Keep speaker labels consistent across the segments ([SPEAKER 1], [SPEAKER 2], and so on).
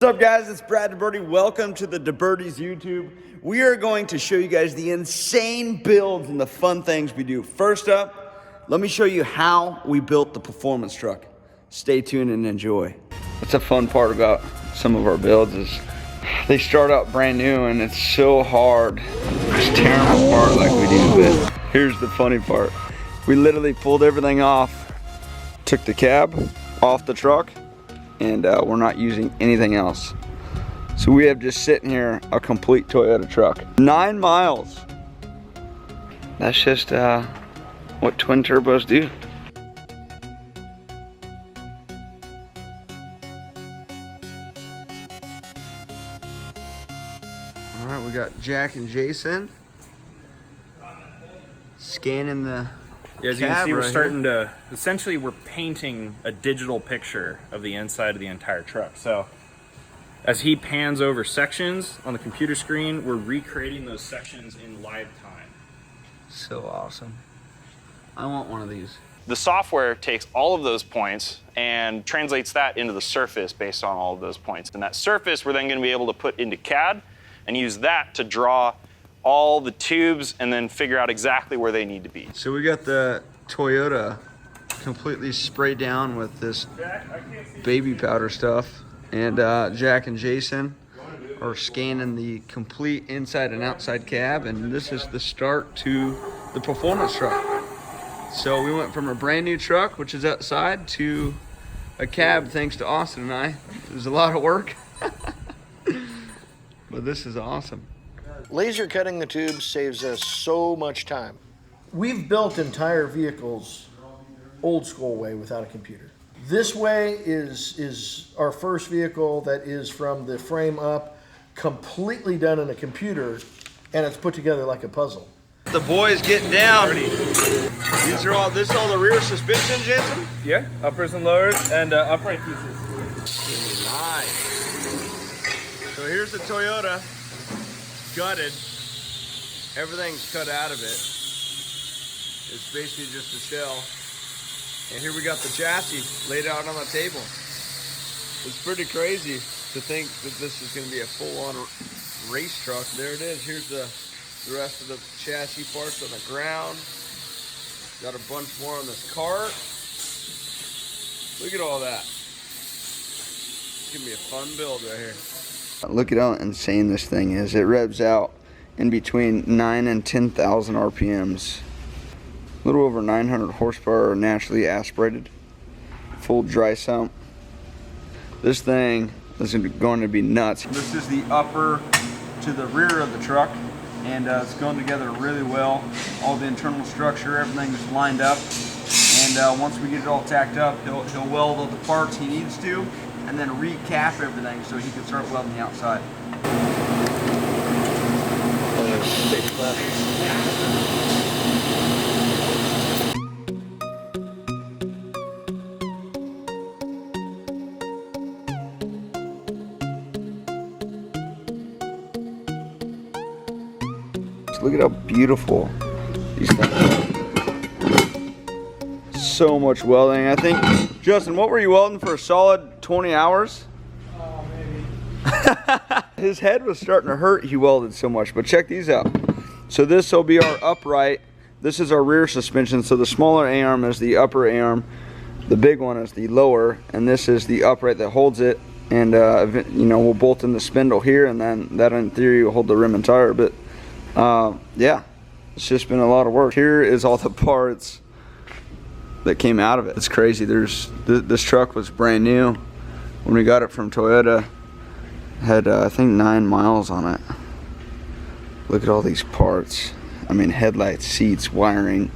[SPEAKER 1] What's up, guys? It's Brad DeBerti. Welcome to the DeBerti's YouTube. We are going to show you guys the insane builds and the fun things we do. First up, let me show you how we built the performance truck. Stay tuned and enjoy. What's the fun part about some of our builds is they start out brand new and it's so hard just tearing them apart like we do. But here's the funny part. We literally pulled everything off, took the cab off the truck, and we're not using anything else. So we have just sitting here a complete Toyota truck. 9 miles. That's just what twin turbos do. All right, we got Jack and Jason scanning the
[SPEAKER 2] as you can see, we're starting to, essentially we're painting a digital picture of the inside of the entire truck. So as he pans over sections on the computer screen, we're recreating those sections in live time.
[SPEAKER 1] So awesome. I want one of these.
[SPEAKER 2] The software takes all of those points and translates that into the surface based on all of those points. And that surface we're then going to be able to put into CAD and use that to draw all the tubes and then figure out exactly where they need to be.
[SPEAKER 1] So we got the Toyota completely sprayed down with this baby powder stuff, and Jack and Jason are scanning the complete inside and outside cab, and this is the start to the performance truck. So we went from a brand new truck, which is outside, to a cab thanks to Austin and I. It was a lot of work, but this is awesome.
[SPEAKER 3] Laser cutting the tubes saves us so much time. We've built entire vehicles old school way without a computer. This way is our first vehicle that is from the frame up, completely done in a computer, and it's put together like a puzzle.
[SPEAKER 1] The boys getting down. This is all the rear suspension, Jensen?
[SPEAKER 2] Yeah, uppers and lowers and upright pieces.
[SPEAKER 1] Nice. So here's the Toyota. Gutted. Everything's cut out of it. It's basically just a shell. And here we got the chassis laid out on the table. It's pretty crazy to think that this is going to be a full-on race truck. There it is. Here's the rest of the chassis parts on the ground. Got a bunch more on this cart. Look at all that. It's going to be a fun build right here. Look at how insane this thing is. It revs out in between 9 and 10,000 RPMs. A little over 900 horsepower naturally aspirated. Full dry sump. This thing is going to be nuts. This is the upper to the rear of the truck, and it's going together really well. All the internal structure, everything is lined up. And once we get it all tacked up, he'll weld all the parts he needs to, and then recap everything so he can start welding the outside. So look at how beautiful these things are. So much welding. I think, Justin, what were you welding for a solid 20 hours?
[SPEAKER 4] Oh, maybe.
[SPEAKER 1] His head was starting to hurt, he welded so much, but check these out. So this will be our upright. This is our rear suspension. So the smaller A-arm is the upper A-arm. The big one is the lower, and this is the upright that holds it. And you know, we'll bolt in the spindle here, and then that in theory will hold the rim and tire. But yeah, it's just been a lot of work. Here is all the parts that came out of it. It's crazy. This truck was brand new when we got it from Toyota. Had I think 9 miles on it. Look at all these parts. I mean, headlights, seats, wiring.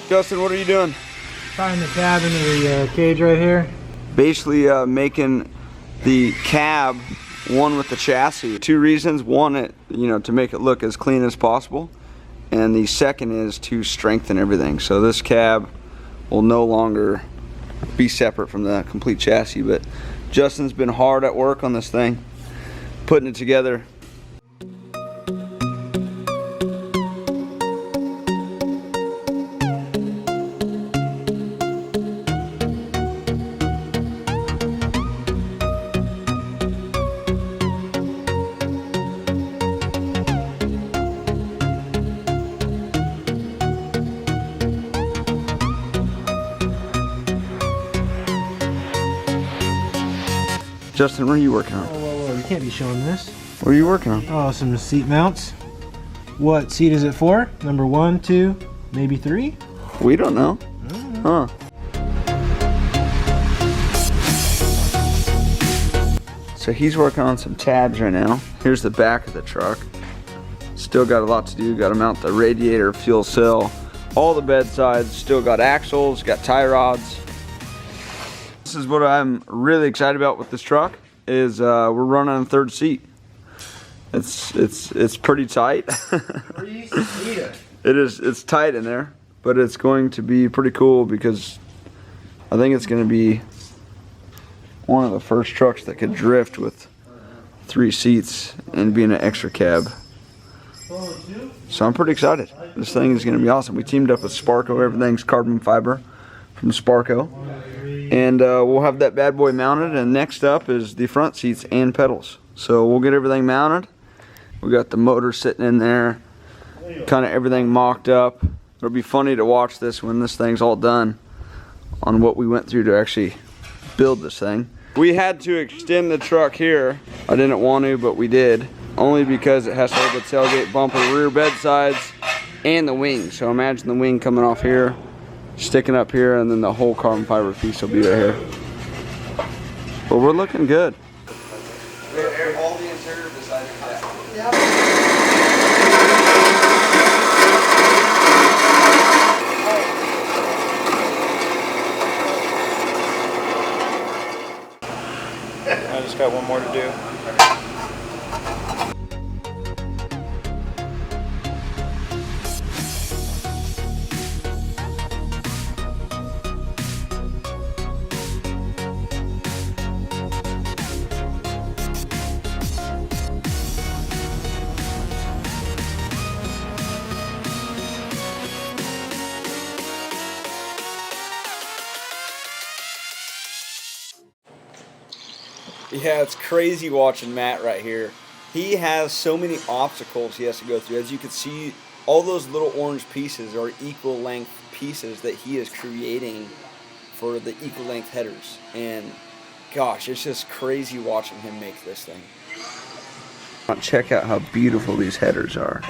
[SPEAKER 1] Justin, what are you doing?
[SPEAKER 4] Tying the cab into the cage right here.
[SPEAKER 1] Basically making the cab one with the chassis. 2 reasons. One, to make it look as clean as possible, and the second is to strengthen everything. So this cab will no longer be separate from the complete chassis. But Justin's been hard at work on this thing, putting it together. Justin, what are you working on?
[SPEAKER 4] Whoa, you can't be showing this.
[SPEAKER 1] What are you working on?
[SPEAKER 4] Oh, some seat mounts. What seat is it for? Number 1, 2, maybe 3?
[SPEAKER 1] We don't know. Huh. So he's working on some tabs right now. Here's the back of the truck. Still got a lot to do. Got to mount the radiator, fuel cell, all the bed sides. Still got axles, got tie rods. This is what I'm really excited about with this truck is we're running a third seat. It's pretty tight. It's tight in there, but it's going to be pretty cool because I think it's going to be one of the first trucks that could drift with 3 seats and be in an extra cab. So I'm pretty excited. This thing is going to be awesome. We teamed up with Sparco. Everything's carbon fiber from Sparco. And we'll have that bad boy mounted, and next up is the front seats and pedals. So we'll get everything mounted. We got the motor sitting in there, kind of everything mocked up. It'll be funny to watch this when this thing's all done on what we went through to actually build this thing. We had to extend the truck here. I didn't want to, but we did. Only because it has to have the tailgate bumper, rear bed sides, and the wing. So imagine the wing coming off here, sticking up here, and then the whole carbon fiber piece will be right here. But we're looking good. All the interior besides that.
[SPEAKER 5] I just got one more to do.
[SPEAKER 1] Yeah, it's crazy watching Matt right here. He has so many obstacles he has to go through. As you can see, all those little orange pieces are equal length pieces that he is creating for the equal length headers. And gosh, it's just crazy watching him make this thing. Check out how beautiful these headers are.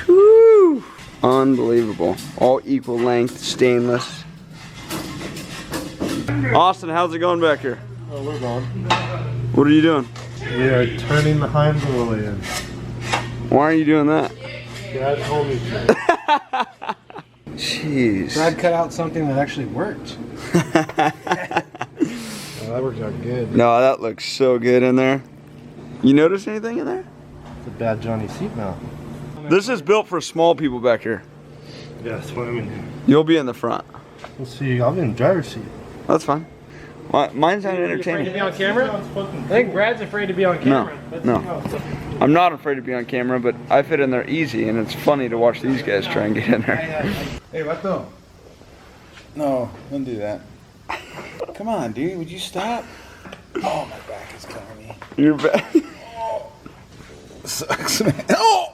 [SPEAKER 1] Whew. Unbelievable. All equal length, stainless. Austin, how's it going back here?
[SPEAKER 4] Oh, we're gone.
[SPEAKER 1] What are you doing?
[SPEAKER 4] We are turning the Heimdall in.
[SPEAKER 1] Why are you doing that?
[SPEAKER 4] Dad told me to.
[SPEAKER 1] Jeez.
[SPEAKER 4] Dad cut out something that actually worked. Oh, that worked out good.
[SPEAKER 1] No, that looks so good in there. You notice anything in there?
[SPEAKER 4] It's a bad Johnny seat mount.
[SPEAKER 1] This is built for small people back here.
[SPEAKER 4] Yeah, that's what I mean.
[SPEAKER 1] You'll be in the front.
[SPEAKER 4] Let's see, I'll be in the driver's seat.
[SPEAKER 1] That's fine. Mine's not
[SPEAKER 4] Afraid to
[SPEAKER 1] entertaining.
[SPEAKER 4] be on camera? I think Brad's afraid to be on camera.
[SPEAKER 1] No. I'm not afraid to be on camera, but I fit in there easy, and it's funny to watch these guys try and get in there.
[SPEAKER 5] Hey, Vato. No, don't do that. Come on, dude. Would you stop? Oh, my back is killing me.
[SPEAKER 1] Your back.
[SPEAKER 5] Sucks, man. Oh!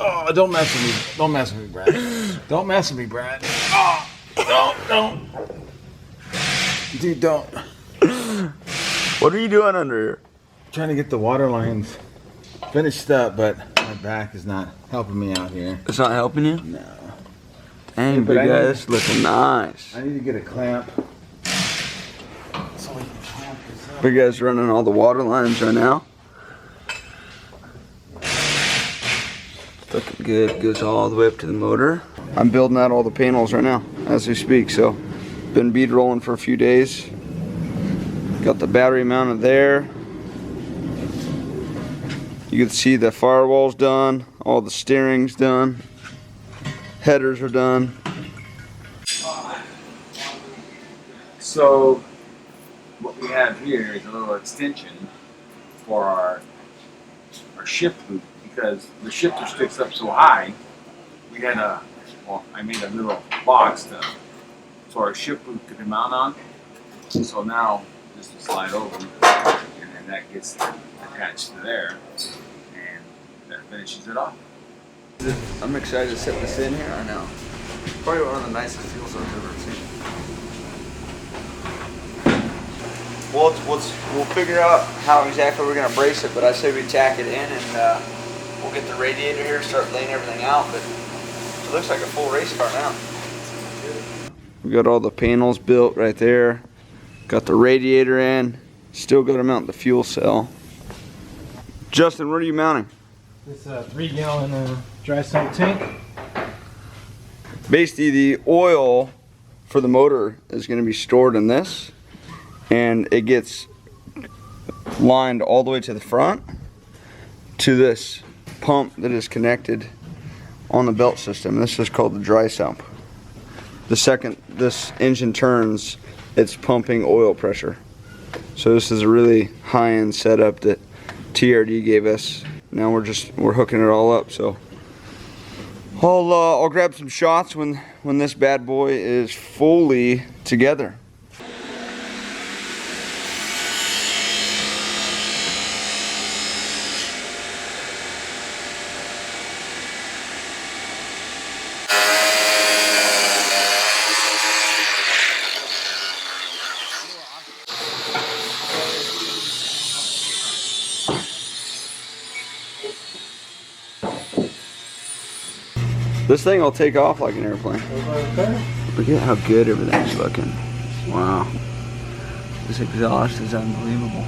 [SPEAKER 5] Oh, don't mess with me. Don't mess with me, Brad. Don't mess with me, Brad. Oh! Don't. Dude, don't.
[SPEAKER 1] What are you doing under here?
[SPEAKER 5] Trying to get the water lines finished up, but my back is not helping me out here.
[SPEAKER 1] It's not helping you?
[SPEAKER 5] No.
[SPEAKER 1] Dang,
[SPEAKER 5] But
[SPEAKER 1] big
[SPEAKER 5] I
[SPEAKER 1] guy,
[SPEAKER 5] need-
[SPEAKER 1] this is looking nice.
[SPEAKER 5] I need to get a clamp. So we can clamp this up.
[SPEAKER 1] Big guy's running all the water lines right now. Looking good, goes all the way up to the motor. I'm building out all the panels right now as we speak, so been bead rolling for a few days. Got the battery mounted there. You can see the firewall's done, all the steering's done, headers are done.
[SPEAKER 6] So what we have here is a little extension for our shift loop, because the shifter sticks up so high. We had I made a little box so our shift loop could mount on. So now just to slide over, and then that gets attached to there, and that finishes it off.
[SPEAKER 1] I'm excited to set this in here. I know. Probably one of the nicest fuel cells I've ever seen. we'll figure out how exactly we're gonna brace it, but I say we tack it in and we'll get the radiator here, start laying everything out, but it looks like a full race car now. We got all the panels built right there. Got the radiator in. Still got to mount the fuel cell. Justin, what are you mounting?
[SPEAKER 4] It's a 3-gallon dry sump tank.
[SPEAKER 1] Basically, the oil for the motor is going to be stored in this, and it gets lined all the way to the front to this pump that is connected on the belt system. This is called the dry sump. The second this engine turns, it's pumping oil pressure. So this is a really high-end setup that TRD gave us. Now we're hooking it all up. So I'll grab some shots when this bad boy is fully together. This thing will take off like an airplane. Look at how good everything's looking. Wow. This exhaust is unbelievable.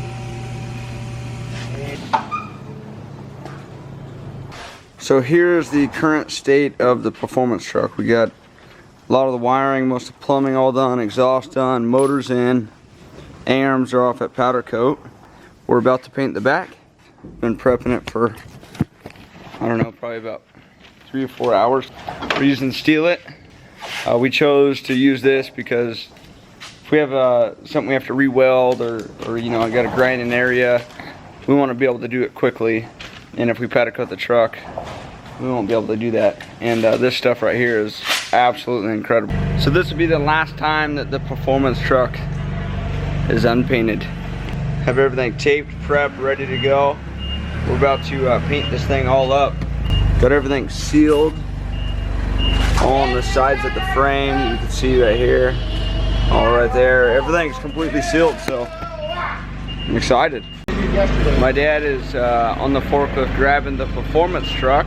[SPEAKER 1] So here's the current state of the performance truck. We got a lot of the wiring, most of the plumbing all done, exhaust done, motors in, A-arms are off at powder coat. We're about to paint the back. Been prepping it for, I don't know, probably about 3 or 4 hours. We're using Steelit. We chose to use this because if we have something we have to re-weld or you know, I got a grinding area, we want to be able to do it quickly. And if we powder coat the truck, we won't be able to do that. And this stuff right here is absolutely incredible. So this will be the last time that the performance truck is unpainted. Have everything taped, prepped, ready to go. We're about to paint this thing all up. Got everything sealed on the sides of the frame. You can see right here, all right there. Everything's completely sealed, so I'm excited. My dad is on the forklift grabbing the performance truck.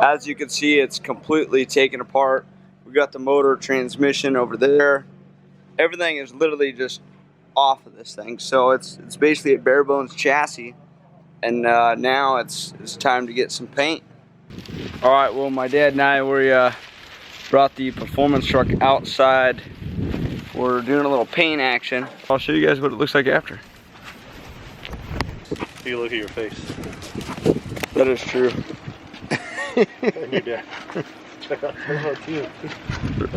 [SPEAKER 1] As you can see, it's completely taken apart. We got the motor, transmission over there. Everything is literally just off of this thing. So it's basically a bare bones chassis. And now it's time to get some paint. All right, well, my dad and I, we brought the performance truck outside. We're doing a little paint action. I'll show you guys what it looks like after.
[SPEAKER 7] You look at your face.
[SPEAKER 1] That is true.
[SPEAKER 7] And your dad. Check out you.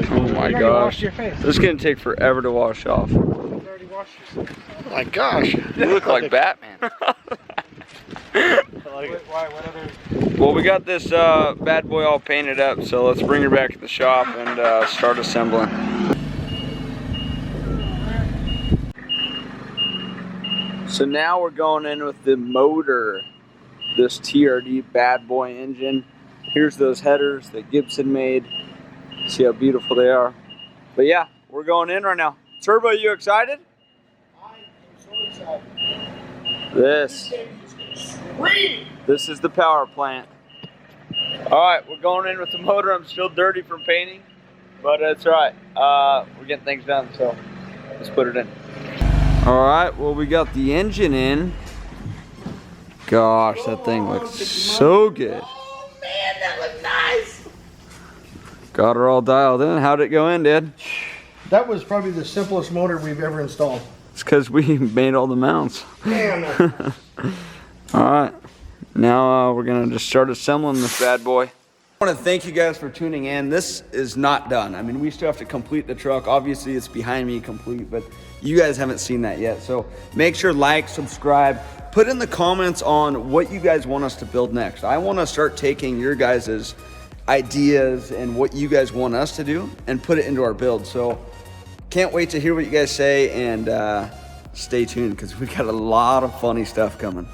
[SPEAKER 1] Oh my gosh. This is gonna take forever to wash off.
[SPEAKER 7] You already washed yourself.
[SPEAKER 1] Oh my gosh. You look like Batman. Well, we got this bad boy all painted up, so let's bring her back to the shop and start assembling. So now we're going in with the motor, this TRD bad boy engine. Here's those headers that Gibson made. See how beautiful they are. But yeah, we're going in right now. Turbo, you excited?
[SPEAKER 3] I am so excited.
[SPEAKER 1] This is the power plant. All right, we're going in with the motor. I'm still dirty from painting, but it's all right. We're getting things done, so let's put it in. All right, well, we got the engine in. Gosh, that thing looks so good.
[SPEAKER 3] Oh man, that looked nice.
[SPEAKER 1] Got her all dialed in. How'd it go in, Dad?
[SPEAKER 3] That was probably the simplest motor we've ever installed.
[SPEAKER 1] It's because we made all the mounts.
[SPEAKER 3] Damn.
[SPEAKER 1] All right, now we're gonna just start assembling this bad boy. I want to thank you guys for tuning in. This is not done. I mean, we still have to complete the truck. Obviously, it's behind me complete, but you guys haven't seen that yet. So make sure, like, subscribe, put in the comments on what you guys want us to build next. I want to start taking your guys' ideas and what you guys want us to do and put it into our build. So can't wait to hear what you guys say, and stay tuned because we got a lot of funny stuff coming.